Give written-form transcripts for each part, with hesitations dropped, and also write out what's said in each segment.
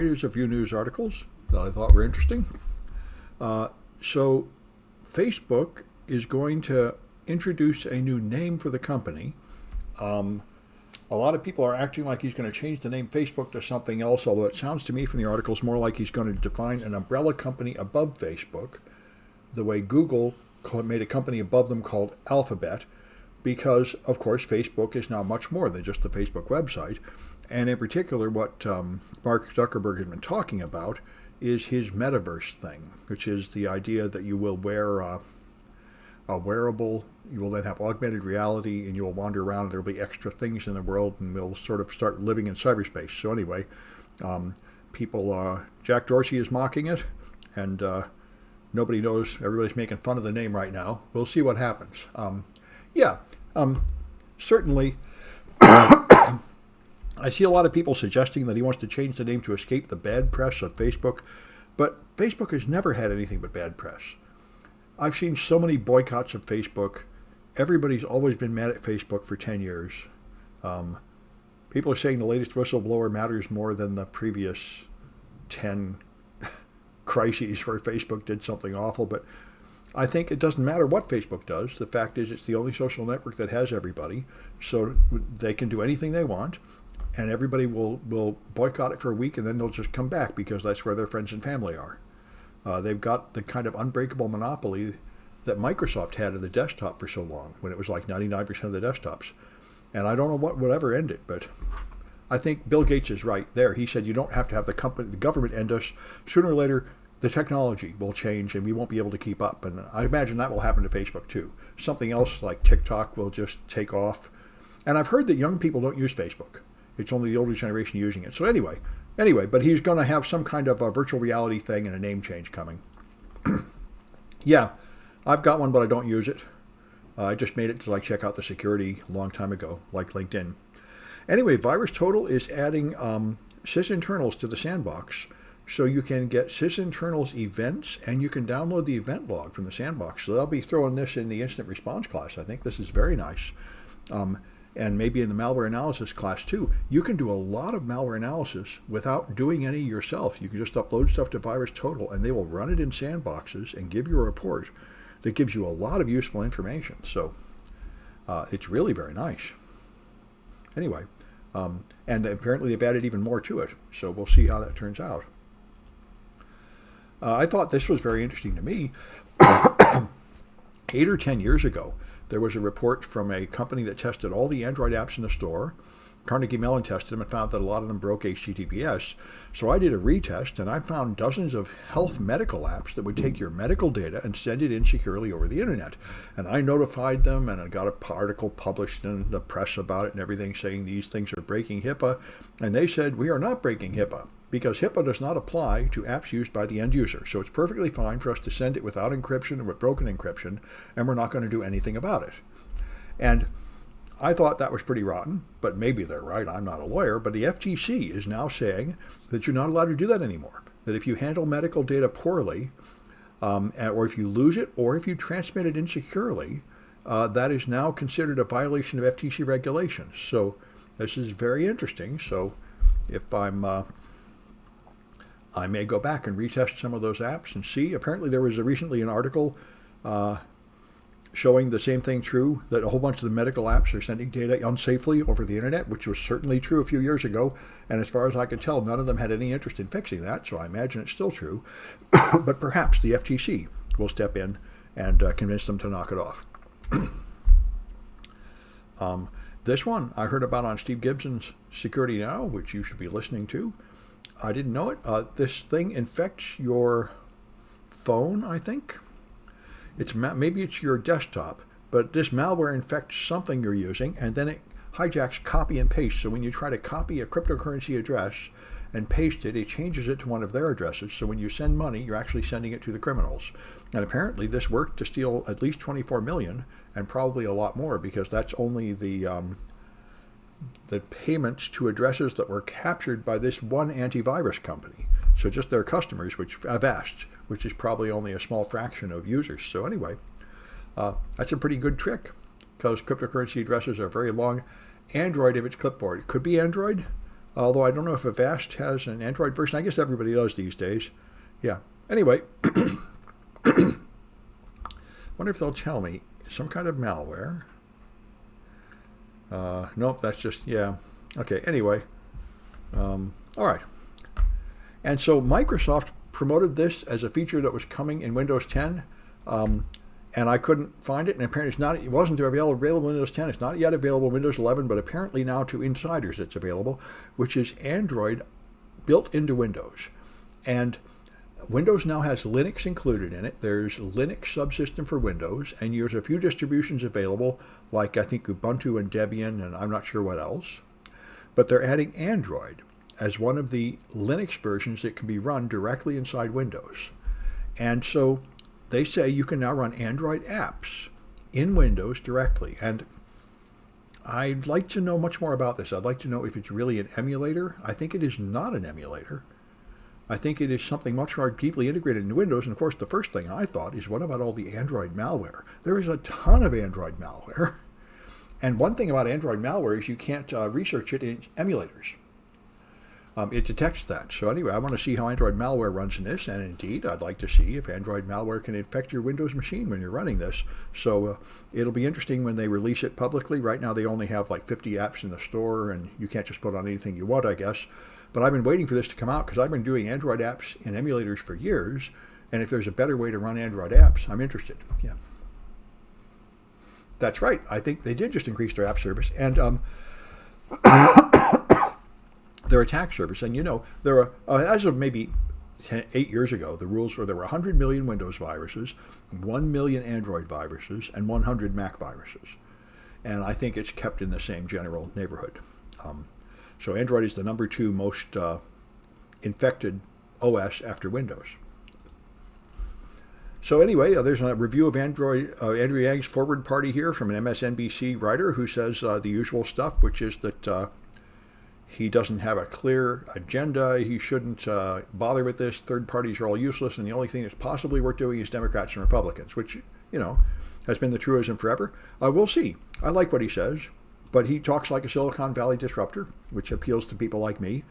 Here's a few news articles that I thought were interesting. So, Facebook is going to introduce a new name for the company. Um, a lot of people are acting like he's going to change the name Facebook to something else, although it sounds to me from the articles more like he's going to define an umbrella company above Facebook, the way Google made a company above them called Alphabet, because, of course, Facebook is now much more than just the Facebook website. And in particular, what Mark Zuckerberg has been talking about is his metaverse thing, which is the idea that you will wear a wearable, you will then have augmented reality, and you will wander around, and there will be extra things in the world, and we'll sort of start living in cyberspace. So anyway, Jack Dorsey is mocking it, and nobody knows, everybody's making fun of the name right now. We'll see what happens. Certainly, I see a lot of people suggesting that he wants to change the name to escape the bad press of Facebook, but Facebook has never had anything but bad press. I've seen so many boycotts of Facebook. Everybody's always been mad at Facebook for 10 years. People are saying the latest whistleblower matters more than the previous 10 crises where Facebook did something awful, but I think it doesn't matter what Facebook does. The fact is it's the only social network that has everybody, so they can do anything they want. And everybody will boycott it for a week, and then they'll just come back because that's where their friends and family are. They've got the kind of unbreakable monopoly that Microsoft had of the desktop for so long, when it was like 99% of the desktops. And I don't know what would ever end it, but I think Bill Gates is right there. He said you don't have to have the government end us. Sooner or later, the technology will change, and we won't be able to keep up. And I imagine that will happen to Facebook too. Something else like TikTok will just take off. And I've heard that young people don't use Facebook. It's only the older generation using it. So anyway, but he's going to have some kind of a virtual reality thing and a name change coming. Yeah, I've got one, but I don't use it. I just made it to check out the security a long time ago, like LinkedIn. Anyway, VirusTotal is adding sysinternals to the sandbox. So you can get sysinternals events, and you can download the event log from the sandbox. So they'll be throwing this in the incident response class. I think this is very nice. And maybe in the malware analysis class too. You can do a lot of malware analysis without doing any yourself. You can just upload stuff to VirusTotal, and they will run it in sandboxes and give you a report that gives you a lot of useful information. So it's really very nice. Anyway, and apparently they've added even more to it. So we'll see how that turns out. I thought this was very interesting to me. 8 or 10 years ago, there was a report from a company that tested all the Android apps in the store. Carnegie Mellon tested them and found that a lot of them broke HTTPS. So I did a retest, and I found dozens of health medical apps that would take your medical data and send it in securely over the internet. And I notified them, and I got an article published in the press about it and everything, saying these things are breaking HIPAA. And they said, we are not breaking HIPAA, because HIPAA does not apply to apps used by the end user. So it's perfectly fine for us to send it without encryption or with broken encryption, and we're not going to do anything about it. And I thought that was pretty rotten, but maybe they're right. I'm not a lawyer, but the FTC is now saying that you're not allowed to do that anymore. That if you handle medical data poorly, or if you lose it, or if you transmit it insecurely, that is now considered a violation of FTC regulations. So this is very interesting. So if I may go back and retest some of those apps and see. Apparently there was recently an article showing the same thing true, that a whole bunch of the medical apps are sending data unsafely over the internet, which was certainly true a few years ago. And as far as I could tell, none of them had any interest in fixing that, so I imagine it's still true. But perhaps the FTC will step in and convince them to knock it off. This one I heard about on Steve Gibson's Security Now, which you should be listening to. I didn't know it. This thing infects your phone, I think. Maybe it's your desktop, but this malware infects something you're using, and then it hijacks copy and paste. So when you try to copy a cryptocurrency address and paste it, it changes it to one of their addresses. So when you send money, you're actually sending it to the criminals. And apparently this worked to steal at least 24 million, and probably a lot more, because that's only the payments to addresses that were captured by this one antivirus company. So just their customers, which Avast, which is probably only a small fraction of users. So anyway, that's a pretty good trick, because cryptocurrency addresses are very long. Android, if it's clipboard, it could be Android. Although I don't know if Avast has an Android version. I guess everybody does these days. Yeah. Anyway, wonder if they'll tell me some kind of malware. Nope, that's just, yeah. Okay, anyway. All right. And so Microsoft promoted this as a feature that was coming in Windows 10, and I couldn't find it. And apparently it wasn't available in Windows 10. It's not yet available in Windows 11, but apparently now to insiders it's available, which is Android built into Windows. And Windows now has Linux included in it. There's Linux subsystem for Windows, and there's a few distributions available, like I think Ubuntu and Debian, and I'm not sure what else. But they're adding Android as one of the Linux versions that can be run directly inside Windows. And so they say you can now run Android apps in Windows directly. And I'd like to know much more about this. I'd like to know if it's really an emulator. I think it is not an emulator. I think it is something much more deeply integrated into Windows. And of course, the first thing I thought is, what about all the Android malware? There is a ton of Android malware. And one thing about Android malware is you can't research it in emulators. It detects that. So anyway, I want to see how Android malware runs in this, and indeed, I'd like to see if Android malware can infect your Windows machine when you're running this. So it'll be interesting when they release it publicly. Right now, they only have like 50 apps in the store, and you can't just put on anything you want, I guess. But I've been waiting for this to come out because I've been doing Android apps in emulators for years, and if there's a better way to run Android apps, I'm interested. Yeah. That's right. I think they did just increase their app service, and their attack service. And there are, as of maybe 8 years ago, the rules were there were 100 million Windows viruses, 1 million Android viruses, and 100 Mac viruses. And I think it's kept in the same general neighborhood. So Android is the number 2 most infected OS after Windows. So anyway, there's a review of Andrew Yang's forward party here from an MSNBC writer who says the usual stuff, which is that he doesn't have a clear agenda. He shouldn't bother with this. Third parties are all useless, and the only thing that's possibly worth doing is Democrats and Republicans, which, has been the truism forever. We'll see. I like what he says, but he talks like a Silicon Valley disruptor, which appeals to people like me,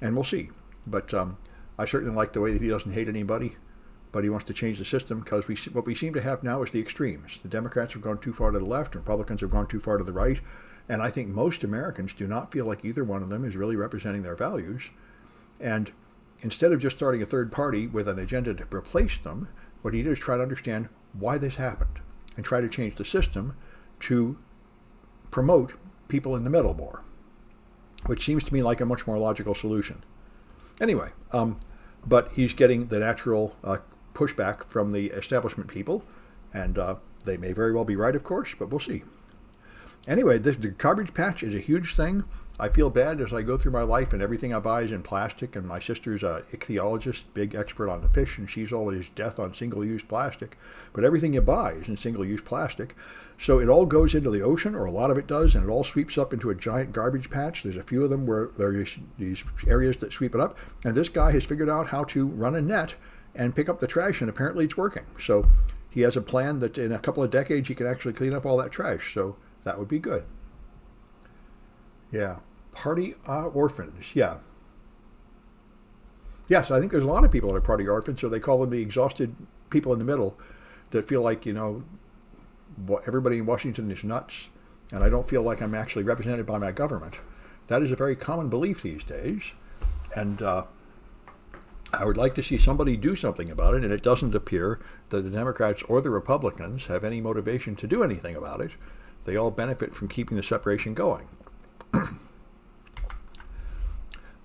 and we'll see. But I certainly like the way that he doesn't hate anybody, but he wants to change the system because what we seem to have now is the extremes. The Democrats have gone too far to the left, and Republicans have gone too far to the right. And I think most Americans do not feel like either one of them is really representing their values. And instead of just starting a third party with an agenda to replace them, what he did is try to understand why this happened and try to change the system to promote people in the middle more, which seems to me like a much more logical solution. Anyway, but he's getting the natural pushback from the establishment people, and they may very well be right, of course, but we'll see. Anyway, the garbage patch is a huge thing. I feel bad as I go through my life and everything I buy is in plastic, and my sister's an ichthyologist, big expert on the fish, and she's always death on single-use plastic. But everything you buy is in single-use plastic. So it all goes into the ocean, or a lot of it does, and it all sweeps up into a giant garbage patch. There's a few of them where there are these areas that sweep it up, and this guy has figured out how to run a net and pick up the trash, and apparently it's working. So he has a plan that in a couple of decades he can actually clean up all that trash, so that would be good. Yeah. Party orphans. Yeah. Yes, I think there's a lot of people that are party orphans, so they call them the exhausted people in the middle that feel like, everybody in Washington is nuts, and I don't feel like I'm actually represented by my government. That is a very common belief these days, and I would like to see somebody do something about it, and it doesn't appear that the Democrats or the Republicans have any motivation to do anything about it. They all benefit from keeping the separation going.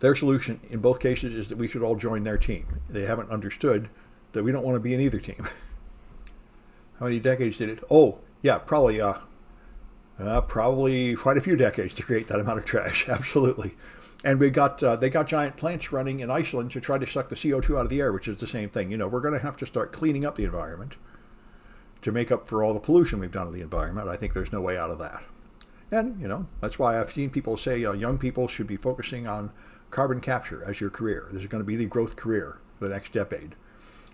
Their solution in both cases is that we should all join their team. They haven't understood that we don't want to be in either team. How many decades did it? Oh, yeah, probably quite a few decades to create that amount of trash. Absolutely. And they got giant plants running in Iceland to try to suck the CO2 out of the air, which is the same thing. We're going to have to start cleaning up the environment to make up for all the pollution we've done to the environment. I think there's no way out of that. And, that's why I've seen people say young people should be focusing on carbon capture as your career. This is going to be the growth career for the next decade,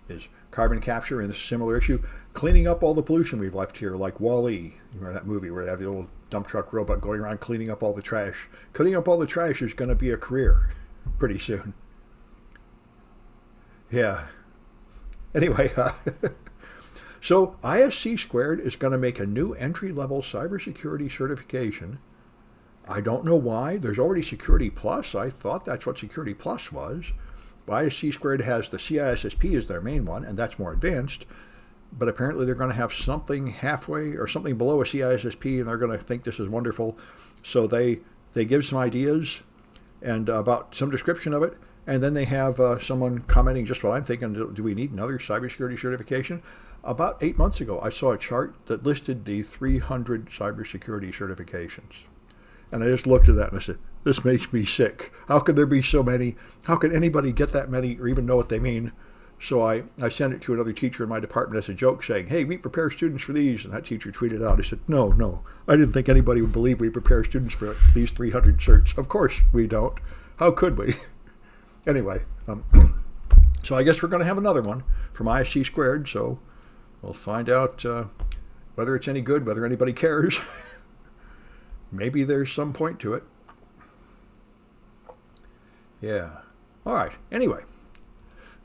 is carbon capture, and this similar issue, cleaning up all the pollution we've left here, like Wall-E. You remember that movie where they have the little dump truck robot going around cleaning up all the trash. Cleaning up all the trash is going to be a career pretty soon. Yeah. Anyway, so ISC Squared is going to make a new entry-level cybersecurity certification. I don't know why. There's already Security Plus. I thought that's what Security Plus was. ISC Squared has the CISSP as their main one, and that's more advanced. But apparently they're going to have something halfway or something below a CISSP, and they're going to think this is wonderful. So they give some ideas and about some description of it, and then they have someone commenting just what I'm thinking, do we need another cybersecurity certification? About 8 months ago, I saw a chart that listed the 300 cybersecurity certifications. And I just looked at that and I said, this makes me sick. How could there be so many? How could anybody get that many or even know what they mean? So I sent it to another teacher in my department as a joke saying, hey, we prepare students for these. And that teacher tweeted out, I said, no, I didn't think anybody would believe we prepare students for these 300 certs. Of course we don't. How could we? Anyway, so I guess we're going to have another one from ISC Squared. So we'll find out whether it's any good, whether anybody cares. Maybe there's some point to it. Yeah. All right. Anyway,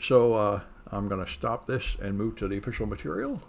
so I'm going to stop this and move to the official material.